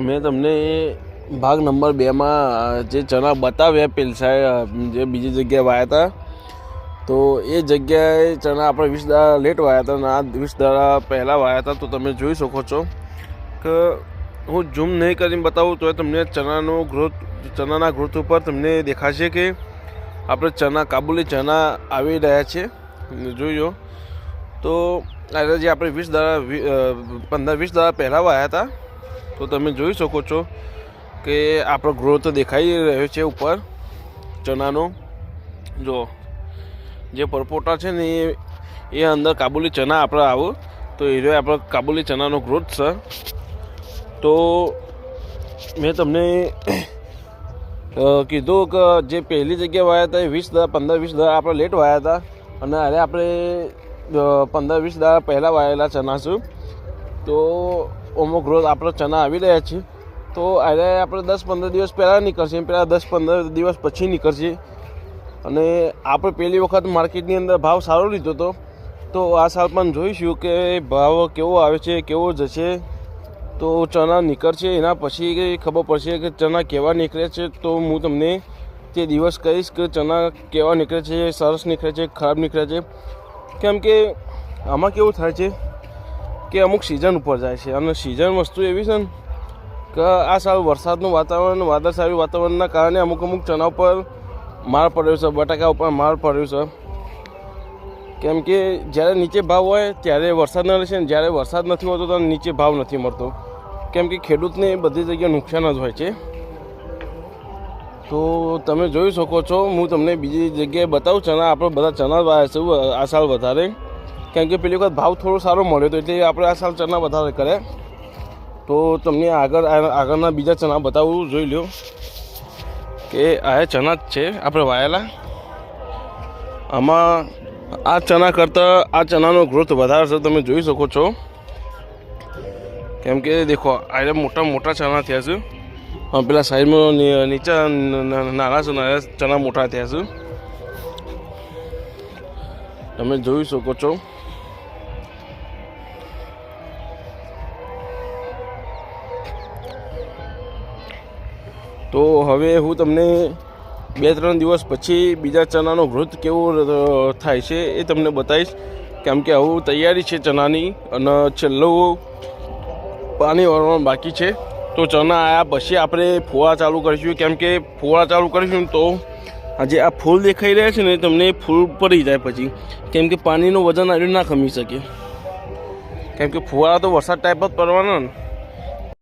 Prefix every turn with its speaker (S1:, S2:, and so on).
S1: મેં તમને ભાગ નંબર 2માં જે ચણા બતાવ્યા પેલસા જે બીજી જગ્યાએ વાયા હતા, તો એ જગ્યાએ ચણા આપણે 20 દાડા લેટ વાયા હતા અને આ 20 દાડા પહેલાં વાયા હતા. તો તમે જોઈ શકો છો કે હું ઝૂમ નહીં કરીને બતાવું તો તમને ચણાના ગ્રોથ ઉપર તમને દેખાશે કે આપણે કાબુલી ચણા આવી રહ્યા છે. જોયો તો જે આપણે 15-20 દાડા પહેલાં વાયા હતા, તો તમે જોઈ શકો છો કે આપણો ગ્રોથ દેખાઈ રહ્યો છે ઉપર ચણાનો. જો જે પરપોટા છે ને એ અંદર કાબુલી ચણા આપણે આવો તો એ રહ્યો આપણો કાબુલી ચણાનો ગ્રોથ છે. તો મેં તમને કીધું કે જે પહેલી જગ્યાએ વાયા હતા એ 15-20 દાડા આપણે લેટ વાયા હતા અને હવે આપણે 15-20 દાડા પહેલાં વાયેલા ચણા છું. તો અમુક ગ્રોથ આપણે ચણા આવી રહ્યા છે. તો હવે આપણે 10-15 દિવસ પહેલાં નીકળશે, પહેલાં 10-15 દિવસ પછી નીકળશે. અને આપણે પહેલી વખત માર્કેટની અંદર ભાવ સારો લીધો હતો, તો આ સાલ પણ જોઈશું કે ભાવ કેવો આવે છે, કેવો જશે. તો ચણા નીકળશે એના પછી ખબર પડશે કે ચણા કેવા નીકળે છે. તો હું તમને તે દિવસ કહીશ કે ચણા કેવા નીકળે છે, સરસ નીકળે છે, ખરાબ નીકળે છે. કેમ કે આમાં કેવું થાય છે કે અમુક સિઝન ઉપર જાય છે અને સિઝન વસ્તુ એવી છે ને કે આ સાલ વરસાદનું વાતાવરણ, વાદળછાયું વાતાવરણના કારણે અમુક ચણા ઉપર માર પડ્યો છે, બટાકા ઉપર માર પડ્યો છે. કેમ કે જ્યારે નીચે ભાવ હોય ત્યારે વરસાદ ન રહેશે ને જ્યારે વરસાદ નથી હોતો ત્યારે નીચે ભાવ નથી મળતો. કેમ કે ખેડૂતને બધી જગ્યાએ નુકસાન જ હોય છે. તો તમે જોઈ શકો છો, હું તમને બીજી જગ્યાએ બતાવું ચણા. આપણે બધા ચણા વાવ્યા છે આ સાલ વધારે, કેમ કે પેલી વખત ભાવ થોડો સારો મળ્યો હતો એટલે આપણે આ સાલ ચણા વધારે કર્યા. તો તમને આગળના બીજા ચણા બતાવું, જોઈ લો કે આ ચણા જ છે આપણે વાયેલા. આમાં આ ચણા કરતાં આ ચણાનો ગ્રોથ વધારે છે, તમે જોઈ શકો છો. કેમ કે દેખો આ મોટા ચણા થયા છે, પેલા સાઈડમાં નીચે નાના ચણા મોટા થયા છે, તમે જોઈ શકો છો. તો હવે હું તમને 2-3 દિવસ પછી બીજા ચણાનો ગ્રોથ કેવો થાય છે એ તમને બતાવીશ. કેમ કે હવે તૈયારી છે ચણાની અને છેલ્લું પાણી વાળવાનું બાકી છે. તો ચણા આવ્યા પછી આપણે ફુવારા ચાલુ કરીશું. કેમ કે ફુવારા ચાલુ કરીશું તો આજે આ ફૂલ દેખાઈ રહ્યા છે ને તમને ફૂલ પડી જાય પછી, કેમ કે પાણીનું વજન આવી ના ખમી શકે. કેમ કે ફુવારા તો વરસાદ ટાઈપ જ પડવાના ને.